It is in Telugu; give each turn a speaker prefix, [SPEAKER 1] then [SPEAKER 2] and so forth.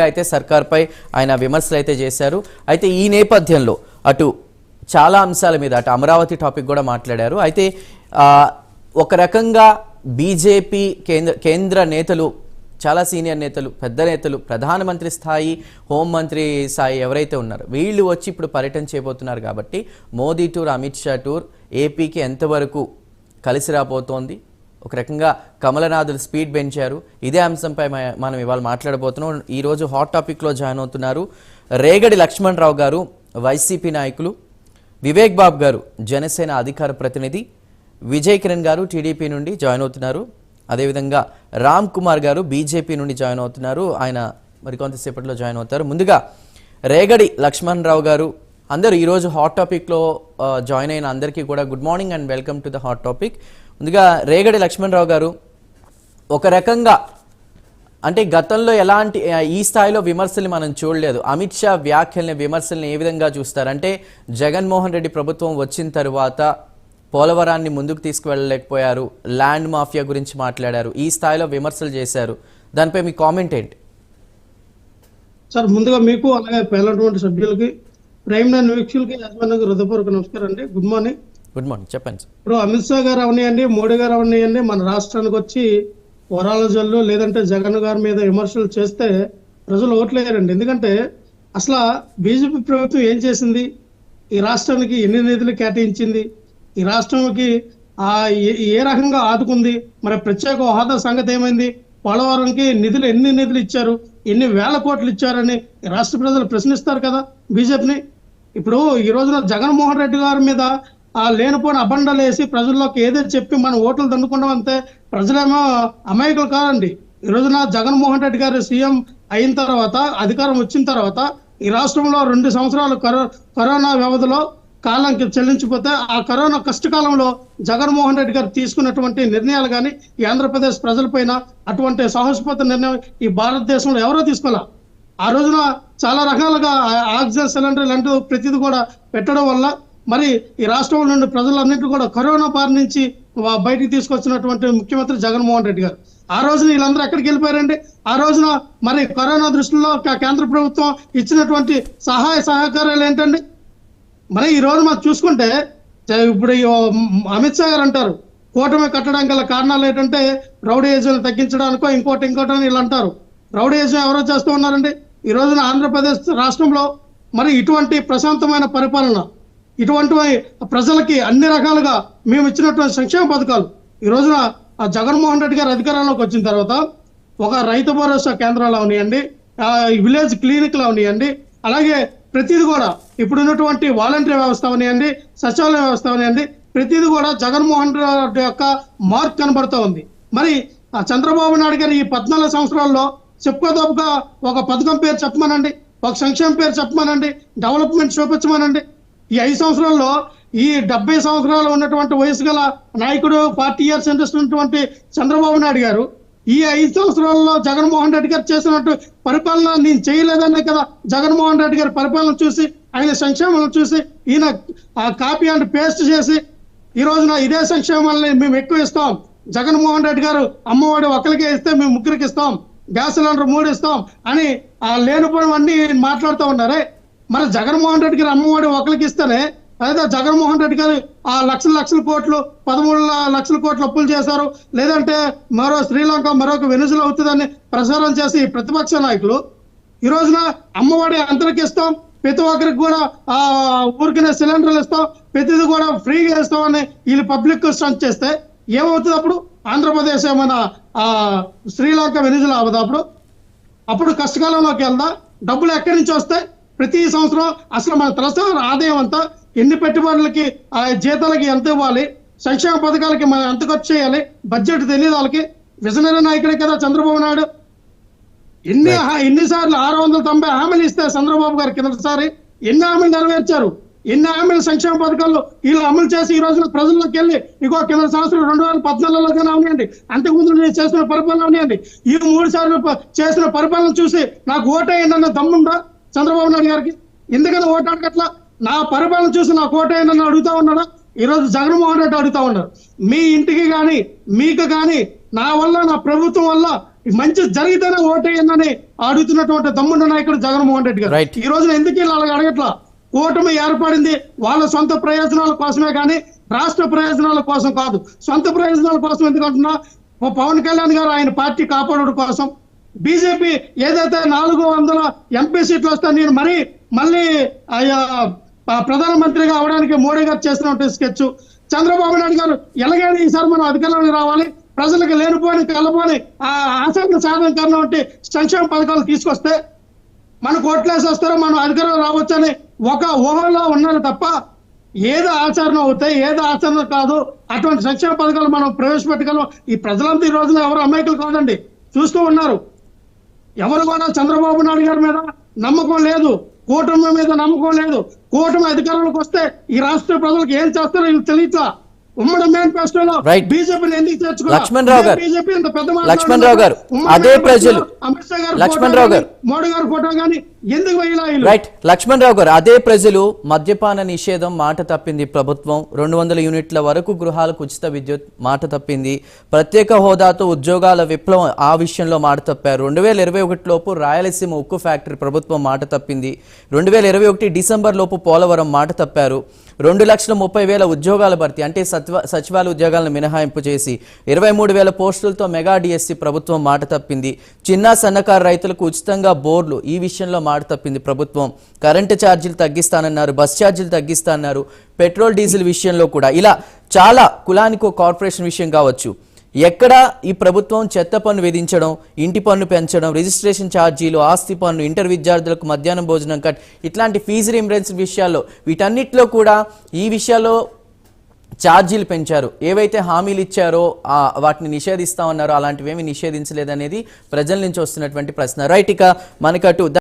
[SPEAKER 1] అయితే సర్కార్పై ఆయన విమర్శలు అయితే చేశారు. అయితే ఈ నేపథ్యంలో అటు చాలా అంశాల మీద అటు అమరావతి టాపిక్ కూడా మాట్లాడారు. అయితే ఒక రకంగా బీజేపీ కేంద్ర నేతలు, చాలా సీనియర్ నేతలు, పెద్ద నేతలు, ప్రధానమంత్రి స్థాయి, హోంమంత్రి స్థాయి ఎవరైతే ఉన్నారో వీళ్ళు వచ్చి ఇప్పుడు పర్యటన చేయబోతున్నారు. కాబట్టి మోదీ టూర్, అమిత్ షా టూర్ ఏపీకి ఎంతవరకు కలిసి రాబోతోంది? ఒక రకంగా కమలనాథులు స్పీడ్ పెంచారు. ఇదే అంశంపై మనం ఇవాళ మాట్లాడబోతున్నాం. ఈరోజు హాట్ టాపిక్లో జాయిన్ అవుతున్నారు రేగడి లక్ష్మణ్ రావు గారు, వైసీపీ నాయకులు, వివేక్ బాబు గారు, జనసేన అధికార ప్రతినిధి, విజయ్ కిరణ్ గారు టీడీపీ నుండి జాయిన్ అవుతున్నారు. అదేవిధంగా రామ్ కుమార్ గారు బీజేపీ నుండి జాయిన్ అవుతున్నారు. ఆయన మరికొంతసేపట్లో జాయిన్ అవుతారు. ముందుగా రేగడి లక్ష్మణ్ రావు గారు, అందరూ ఈరోజు హాట్ టాపిక్లో జాయిన్ అయిన అందరికీ కూడా good morning and welcome to the hot topic. ముందుగా రేగడి లక్ష్మణ్ రావు గారు, ఒక రకంగా అంటే గతంలో ఎలాంటి ఈ స్థాయిలో విమర్శలు మనం చూడలేదు. అమిత్ షా వ్యాఖ్యల్ని, విమర్శల్ని ఏ విధంగా చూస్తారంటే జగన్మోహన్ రెడ్డి ప్రభుత్వం వచ్చిన తరువాత పోలవరాన్ని ముందుకు తీసుకువెళ్ళలేకపోయారు, ల్యాండ్ మాఫియా గురించి మాట్లాడారు, ఈ స్థాయిలో విమర్శలు చేశారు. దానిపై మీ కామెంట్ ఏంటి?
[SPEAKER 2] సార్, ముందుగా మీకు అలాగే పేలటువంటి సభ్యులకి, ప్రైమ్ నైన్ వీక్షకులకి, యజమానికి హృదయపూర్వక నమస్కారం అండి. Good morning.
[SPEAKER 1] గుడ్ మార్నింగ్, చెప్పండి.
[SPEAKER 2] ఇప్పుడు అమిత్ షా గారు అవనియండి, మోడీ గారు అవనియండి, మన రాష్ట్రానికి వచ్చి వరాల జల్లు లేదంటే జగన్ గారి మీద విమర్శలు చేస్తే ప్రజలు ఓట్లేయారండి. ఎందుకంటే అసలు బీజేపీ ప్రభుత్వం ఏం చేసింది, ఈ రాష్ట్రానికి ఎన్ని నిధులు కేటాయించింది, ఈ రాష్ట్రానికి ఏ రకంగా ఆదుకుంది, మరి ప్రత్యేక హోదా సంగతి ఏమైంది, పోలవరంకి ఎన్ని నిధులు ఇచ్చారు, ఎన్ని వేల కోట్లు ఇచ్చారని రాష్ట్ర ప్రజలు ప్రశ్నిస్తారు కదా బీజేపీని. ఇప్పుడు ఈ రోజున జగన్మోహన్ రెడ్డి గారి మీద లేనిపోయిన అబండాలు వేసి ప్రజల్లోకి ఏదైతే చెప్పి మనం ఓట్లు దండుకుంటాం అంతే. ప్రజలేమో అమాయకులు కాదండి. ఈ రోజున జగన్మోహన్ రెడ్డి గారు సీఎం అయిన తర్వాత, అధికారం వచ్చిన తర్వాత ఈ రాష్ట్రంలో 2 సంవత్సరాలు కరోనా వ్యవధిలో కాలం చెల్లించిపోతే, ఆ కరోనా కష్టకాలంలో జగన్మోహన్ రెడ్డి గారు తీసుకున్నటువంటి నిర్ణయాలు కానీ ఈ ఆంధ్రప్రదేశ్ ప్రజలపైన అటువంటి సాహసోపేత నిర్ణయం ఈ భారతదేశంలో ఎవరో తీసుకోలే. ఆ రోజున చాలా రకాలుగా ఆక్సిజన్ సిలిండర్ అంటూ ప్రతిదీ కూడా పెట్టడం వల్ల మరి ఈ రాష్ట్రంలో నుండి ప్రజలన్నింటినీ కూడా కరోనా బారి నుంచి బయటికి తీసుకొచ్చినటువంటి ముఖ్యమంత్రి జగన్మోహన్ రెడ్డి గారు. ఆ రోజున వీళ్ళందరూ ఎక్కడికి వెళ్ళిపోయారండి? ఆ రోజున మరి కరోనా దృష్టిలో కేంద్ర ప్రభుత్వం ఇచ్చినటువంటి సహాయ సహకారాలు ఏంటండి? మరి ఈ రోజు మనం చూసుకుంటే ఇప్పుడు అమిత్ షా గారు అంటారు కూటమి కట్టడానికి గల కారణాలు ఏంటంటే రౌడీయిజం తగ్గించడానికో ఇంకోటి వీళ్ళు అంటారు. రౌడీయిజం ఎవరో చేస్తూ ఉన్నారండి? ఈ రోజున ఆంధ్రప్రదేశ్ రాష్ట్రంలో మరి ఇటువంటి ప్రశాంతమైన పరిపాలన, ఇటువంటి ప్రజలకి అన్ని రకాలుగా మేము ఇచ్చినటువంటి సంక్షేమ పథకాలు ఈ రోజున జగన్మోహన్ రెడ్డి గారు అధికారంలోకి వచ్చిన తర్వాత ఒక రైతు భరోసా కేంద్రాలు అవనియండి, విలేజ్ క్లినిక్లు అవనియండి, అలాగే ప్రతిదీ కూడా ఇప్పుడు ఉన్నటువంటి వాలంటరీ వ్యవస్థ అవనియండి, సచివాలయ వ్యవస్థ అవనియండి, ప్రతిదీ కూడా జగన్మోహన్ రెడ్డి యొక్క మార్క్ కనబడుతూ ఉంది. మరి చంద్రబాబు నాయుడు గారు ఈ 14 సంవత్సరాల్లో చెప్పుకోదప్పుగా ఒక పథకం పేరు చెప్పమనండి, ఒక సంక్షేమ పేరు చెప్పమనండి, డెవలప్మెంట్ చూపించమనండి. ఈ 5 సంవత్సరాల్లో ఈ 70 సంవత్సరాలు ఉన్నటువంటి వయసు గల నాయకుడు, 40 ఇయర్స్ ఇంట్రెస్ట్ ఉన్నటువంటి చంద్రబాబు నాయుడు గారు ఈ 5 సంవత్సరాల్లో జగన్మోహన్ రెడ్డి గారు చేసినట్టు పరిపాలన నేను చేయలేదనే కదా జగన్మోహన్ రెడ్డి గారి పరిపాలన చూసి, ఆయన సంక్షేమం చూసి ఈయన కాపీ అండ్ పేస్ట్ చేసి ఈ రోజున ఇదే సంక్షేమాలని మేము ఎక్కువ ఇస్తాం, జగన్మోహన్ రెడ్డి గారు అమ్మఒడి ఒకరికే ఇస్తే మేము 3కి ఇస్తాం, గ్యాస్ సిలిండర్ 3 ఇస్తాం అని లేనిపోవన్నీ మాట్లాడుతూ ఉన్నారే. మరి జగన్మోహన్ రెడ్డి గారు అమ్మఒడి ఒకరికి ఇస్తేనే అదే జగన్మోహన్ రెడ్డి గారు లక్షల కోట్లు 13 లక్షల కోట్లు అప్పులు చేశారు, లేదంటే మరో శ్రీలంక మరొక వెనుజులా అవుతుందని ప్రచారం చేసి ప్రతిపక్ష నాయకులు ఈ రోజున అమ్మఒడి అందరికి ఇస్తాం, ప్రతి ఒక్కరికి కూడా ఊరికినే సిలిండర్లు ఇస్తాం, ప్రతిదీ కూడా ఫ్రీగా ఇస్తామని వీళ్ళు పబ్లిక్ స్టంట్ చేస్తే ఏమవుతుంది? అప్పుడు ఆంధ్రప్రదేశ్ ఏమైనా శ్రీలంక వెనుజులా అవ్వదు? అప్పుడు కష్టకాలంలోకి వెళ్దా? డబ్బులు ఎక్కడి నుంచి వస్తాయి? ప్రతి సంవత్సరం అసలు మన తలసరి ఆదాయం అంతా, ఎన్ని పెట్టుబడులకి, జీతాలకి ఎంత ఇవ్వాలి, సంక్షేమ పథకాలకి మనం ఎంత ఖర్చు చేయాలి, బడ్జెట్ తెలియదు వాళ్ళకి. విజనరీ నాయకుడే కదా చంద్రబాబు నాయుడు. ఎన్నిసార్లు 690 హామీలు ఇస్తే చంద్రబాబు గారు కిందసారి ఎన్ని హామీలు నెరవేర్చారు, ఎన్ని హామీలు సంక్షేమ పథకాలు వీళ్ళు అమలు చేసి ఈ రోజున ప్రజల్లోకి వెళ్ళి ఇంకో కింద సంవత్సరం 2014 అవనియండి, అంతకుముందు నేను చేసిన పరిపాలన అవనియండి, ఈ 3 సార్లు చేసిన పరిపాలన చూసి నాకు ఓటేయండి దమ్ముందా చంద్రబాబు నాయుడు గారికి? ఎందుకని ఓటాడకట్లా? నా పరిపాలన చూసి నాకు ఓటేయండి అడుగుతా ఉన్నాడా? ఈ రోజు జగన్మోహన్ రెడ్డి అడుగుతా ఉన్నారు. మీ ఇంటికి కానీ మీకు కానీ నా వల్ల, నా ప్రభుత్వం వల్ల మంచి జరిగితేనే ఓటేయనని అడుగుతున్నటువంటి దమ్మున్న నాయకుడు జగన్మోహన్ రెడ్డి గారు.
[SPEAKER 1] Right.
[SPEAKER 2] ఈ రోజున ఎందుకు ఇలా అడగట్లా? కూటమి ఏర్పడింది వాళ్ళ సొంత ప్రయోజనాల కోసమే కానీ రాష్ట్ర ప్రయోజనాల కోసం కాదు. సొంత ప్రయోజనాల కోసం ఎందుకంటున్నా, పవన్ కళ్యాణ్ గారు ఆయన పార్టీ కాపాడడం కోసం, బీజేపీ ఏదైతే 400 ఎంపీ సీట్లు వస్తే నేను మళ్ళీ ప్రధానమంత్రిగా అవడానికి మోడీ గారు చేసినటువంటి స్కెచ్, చంద్రబాబు నాయుడు గారు ఎలాగైనా ఈసారి మనం అధికారంలోకి రావాలి, ప్రజలకు లేనిపోని కలపోని ఆశయాన్ని సాధన కారణం సంక్షేమ పథకాలు తీసుకొస్తే మనకు ఓట్లేసి వస్తారో మనం అధికారంలో రావచ్చని ఒక ఊహలో ఉన్నారు తప్ప ఏది ఆచరణ అవుతాయి ఏది ఆచరణ కాదు అటువంటి సంక్షేమ పథకాలు మనం ప్రవేశపెట్టగలం. ఈ ప్రజలంతా ఈ రోజున ఎవరు అమాయకులు కాదండి, చూస్తూ ఉన్నారు. ఎవరు కూడా చంద్రబాబు నాయుడు గారి మీద నమ్మకం లేదు, కూటమి మీద నమ్మకం లేదు. కూటమి అధికారంలోకి వస్తే ఈ రాష్ట్ర ప్రజలకు ఏం చేస్తారో వీళ్ళు తెలియట్లా. ఉమ్మడి మేనిఫెస్టోలో
[SPEAKER 1] Right.
[SPEAKER 2] బీజేపీని ఎందుకు చేర్చుకున్నారు?
[SPEAKER 1] లక్ష్మణ్ రావు గారు,
[SPEAKER 2] బీజేపీ ఇంత పెద్ద మాట
[SPEAKER 1] లక్ష్మణ్ రావు గారు, అదే ప్రజలు,
[SPEAKER 2] అమిత్ షా గారు,
[SPEAKER 1] లక్ష్మణ్ రావు గారు,
[SPEAKER 2] మోడీ గారి ఫోటో కానీ ఎందుకు వేయాలా వీళ్ళు?
[SPEAKER 1] రైట్ లక్ష్మణ్ రావు గారు, అదే ప్రజలు మద్యపాన నిషేధం మాట తప్పింది ప్రభుత్వం, 200 యూనిట్ల వరకు గృహాలకు ఉచిత విద్యుత్ మాట తప్పింది, ప్రత్యేక హోదాతో ఉద్యోగాల విప్లవం ఆ విషయంలో మాట తప్పారు, 2021 లోపు రాయలసీమ ఉక్కు ఫ్యాక్టరీ ప్రభుత్వం మాట తప్పింది, 2021 డిసెంబర్ లోపు పోలవరం మాట తప్పారు, 2,30,000 ఉద్యోగాల భర్తీ అంటే సచివాలయ ఉద్యోగాలను మినహాయింపు చేసి 23,000 పోస్టులతో మెగా డిఎస్సి ప్రభుత్వం మాట తప్పింది, చిన్న సన్నకారు రైతులకు ఉచితంగా బోర్లు ఈ విషయంలో మాట తప్పింది ప్రభుత్వం, కరెంటు ఛార్జీలు తగ్గిస్తానన్నారు, బస్ ఛార్జీలు తగ్గిస్తానన్నారు, పెట్రోల్ డీజిల్ విషయంలో కూడా ఇలా చాలా కులానికో కార్పొరేషన్ విషయం కావచ్చు ఎక్కడ ఈ ప్రభుత్వం చెత్త పన్ను విధించడం, ఇంటి పన్ను పెంచడం, రిజిస్ట్రేషన్ ఛార్జీలు, ఆస్తి పన్ను, ఇంటర్ విద్యార్థులకు మధ్యాహ్నం భోజనం కట్, ఇట్లాంటి ఫీజు రీయింబర్స్మెంట్ విషయాల్లో వీటన్నిటిలో కూడా ఈ విషయాల్లో ఛార్జీలు పెంచారు. ఏవైతే హామీలు ఇచ్చారో వాటిని నిషేధిస్తామన్నారో అలాంటివేమీ నిషేధించలేదనేది ప్రజల నుంచి వస్తున్నటువంటి ప్రశ్న. రైట్, ఇక మనకటు